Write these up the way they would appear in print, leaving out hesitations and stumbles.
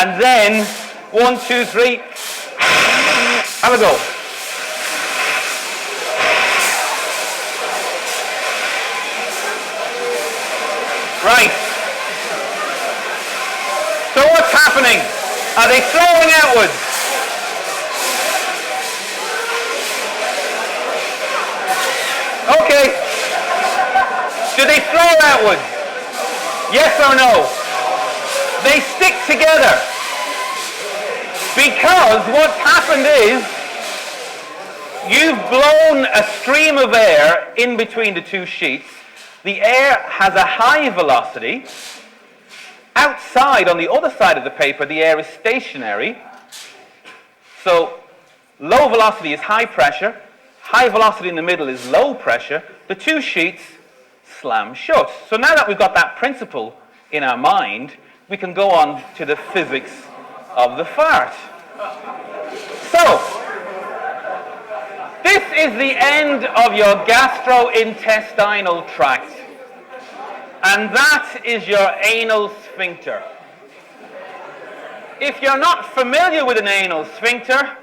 And then, 1, 2, 3, have a go. Right. So what's happening? Are they flowing outwards? Okay. Do they flow outwards? Yes or no? They stick together. Because what's happened is you've blown a stream of air in between the two sheets. The air has a high velocity. Outside, on the other side of the paper, the air is stationary. So low velocity is high pressure. High velocity in the middle is low pressure. The two sheets slam shut. So now that we've got that principle in our mind, we can go on to the physics of the fart. So, this is the end of your gastrointestinal tract. And that is your anal sphincter. If you're not familiar with an anal sphincter,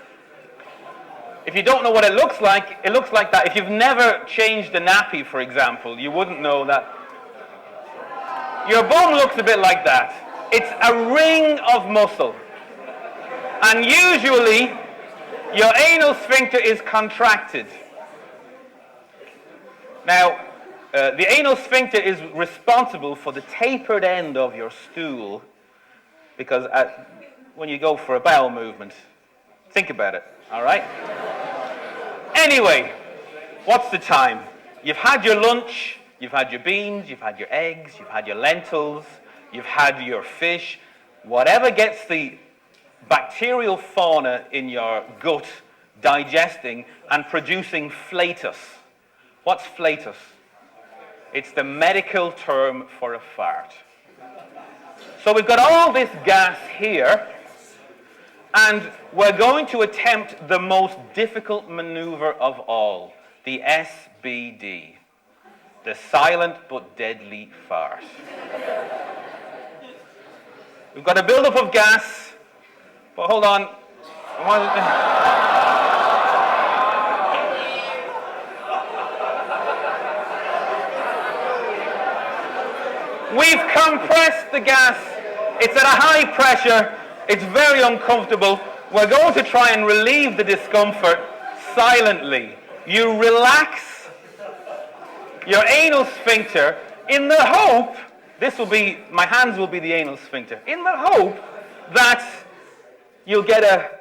if you don't know what it looks like that. If you've never changed a nappy, for example, you wouldn't know that. Your bum looks a bit like that. It's a ring of muscle. And usually, your anal sphincter is contracted. Now, the anal sphincter is responsible for the tapered end of your stool, because when you go for a bowel movement, think about it, all right? Anyway, what's the time? You've had your lunch, you've had your beans, you've had your eggs, you've had your lentils, you've had your fish. Whatever gets the bacterial fauna in your gut digesting and producing flatus. What's flatus? It's the medical term for a fart. So we've got all this gas here, and we're going to attempt the most difficult maneuver of all, the SBD, the silent but deadly fart. We've got a buildup of gas, but hold on. We've compressed the gas. It's at a high pressure. It's very uncomfortable. We're going to try and relieve the discomfort silently. You relax your anal sphincter in the hope, my hands will be the anal sphincter, in the hope that you'll get a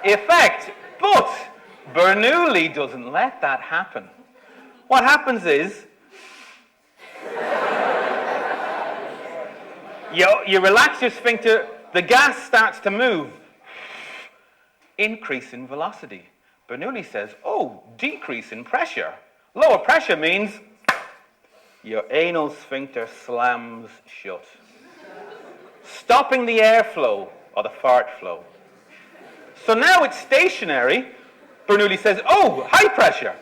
effect. But Bernoulli doesn't let that happen. What happens is, you relax your sphincter, the gas starts to move. Increase in velocity. Bernoulli says, oh, decrease in pressure. Lower pressure means your anal sphincter slams shut, stopping the airflow or the fart flow. So now it's stationary. Bernoulli says, oh, high pressure.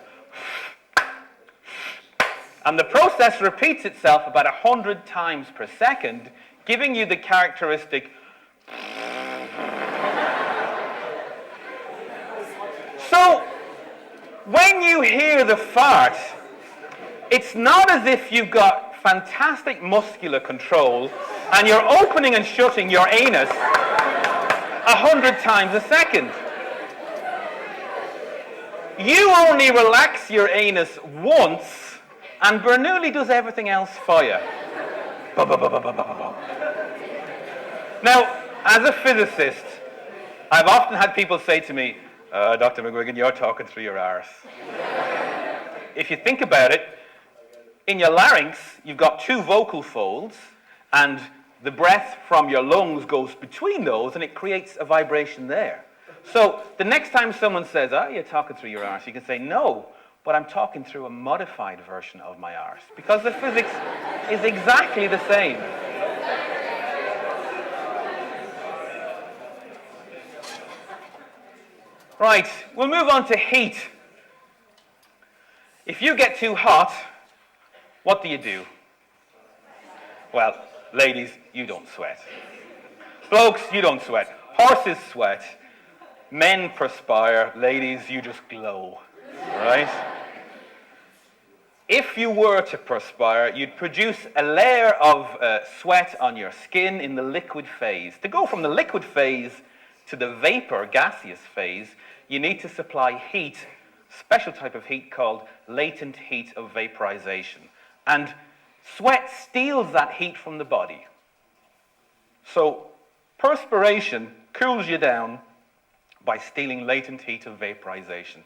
And the process repeats itself about 100 times per second, giving you the characteristic So, when you hear the fart, it's not as if you've got fantastic muscular control and you're opening and shutting your anus 100 times a second. You only relax your anus once, and Bernoulli does everything else for you. Now, as a physicist, I've often had people say to me, Dr. McGuigan, you're talking through your arse. If you think about it, in your larynx, you've got two vocal folds, and the breath from your lungs goes between those, and it creates a vibration there. So the next time someone says, you're talking through your arse, you can say, no, but I'm talking through a modified version of my arse, because the physics is exactly the same. Right, we'll move on to heat. If you get too hot, what do you do? Well, Ladies, you don't sweat. Blokes, you don't sweat. Horses sweat. Men perspire. Ladies, you just glow. Right? If you were to perspire, you'd produce a layer of sweat on your skin in the liquid phase. To go from the liquid phase to the vapor, gaseous phase, you need to supply heat, special type of heat called latent heat of vaporization. And sweat steals that heat from the body. So perspiration cools you down by stealing latent heat of vaporization.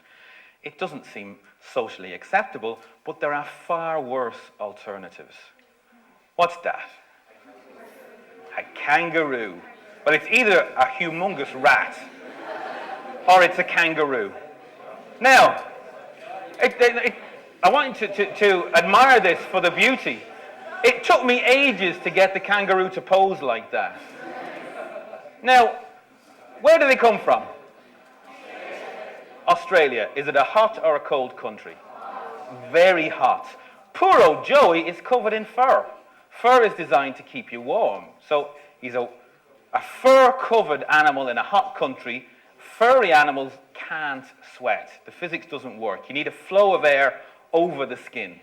It doesn't seem socially acceptable, but there are far worse alternatives. What's that? A kangaroo. Well, it's either a humongous rat or it's a kangaroo. Now, I want you to admire this for the beauty. It took me ages to get the kangaroo to pose like that. Now, where do they come from? Australia. Is it a hot or a cold country? Very hot. Poor old Joey is covered in fur. Fur is designed to keep you warm. So he's a fur-covered animal in a hot country. Furry animals can't sweat. The physics doesn't work. You need a flow of air over the skin.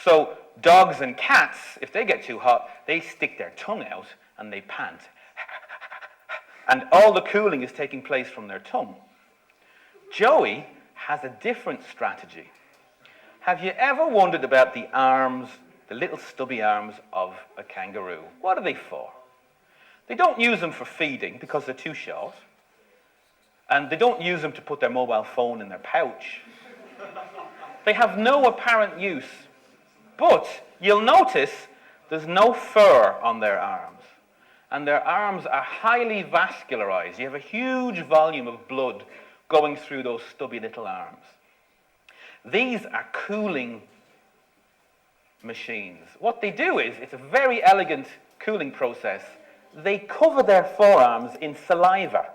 So dogs and cats, if they get too hot, they stick their tongue out and they pant. And all the cooling is taking place from their tongue. Joey has a different strategy. Have you ever wondered about the arms, the little stubby arms of a kangaroo? What are they for? They don't use them for feeding because they're too short. And they don't use them to put their mobile phone in their pouch. They have no apparent use. But you'll notice there's no fur on their arms. And their arms are highly vascularized. You have a huge volume of blood going through those stubby little arms. These are cooling machines. What they do is, it's a very elegant cooling process. They cover their forearms in saliva.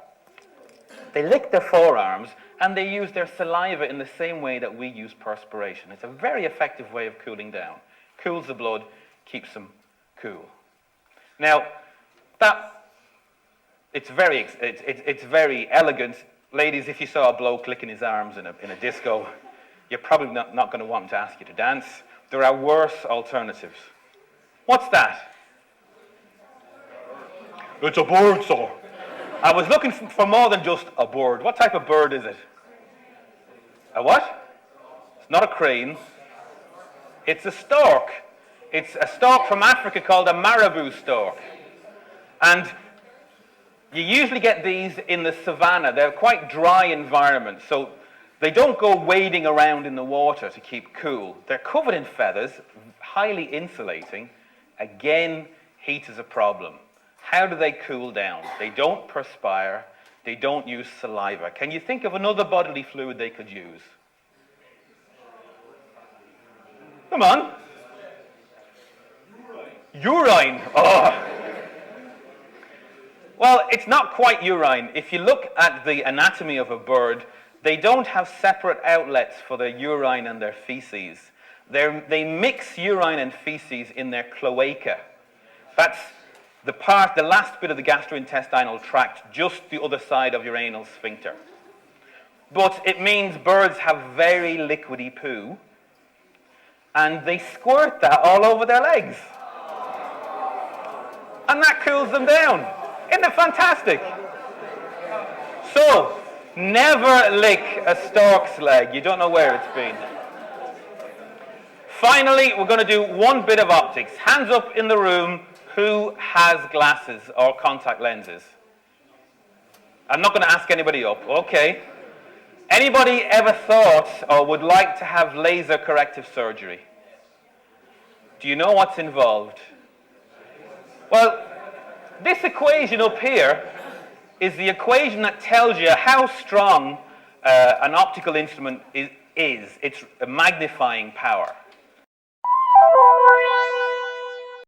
They lick their forearms and they use their saliva in the same way that we use perspiration. It's a very effective way of cooling down. Cools the blood, keeps them cool. Now, it's very elegant. Ladies, if you saw a bloke licking his arms in a disco, you're probably not going to want him to ask you to dance. There are worse alternatives. What's that? It's a bird, sir. I was looking for more than just a bird. What type of bird is it? A what? It's not a crane. It's a stork. It's a stork from Africa called a marabou stork. And you usually get these in the savannah. They're quite dry environments, so they don't go wading around in the water to keep cool. They're covered in feathers, highly insulating. Again, heat is a problem. How do they cool down? They don't perspire. They don't use saliva. Can you think of another bodily fluid they could use? Come on. Urine. Oh. Well, it's not quite urine. If you look at the anatomy of a bird, they don't have separate outlets for their urine and their feces. They mix urine and feces in their cloaca. That's the last bit of the gastrointestinal tract, just the other side of your anal sphincter. But it means birds have very liquidy poo, and they squirt that all over their legs. And that cools them down. Isn't it fantastic? So, never lick a stork's leg. You don't know where it's been. Finally, we're going to do one bit of optics. Hands up in the room. Who has glasses or contact lenses? I'm not going to ask anybody up. Okay. Anybody ever thought or would like to have laser corrective surgery? Do you know what's involved? Well, this equation up here is the equation that tells you how strong an optical instrument is. It's a magnifying power.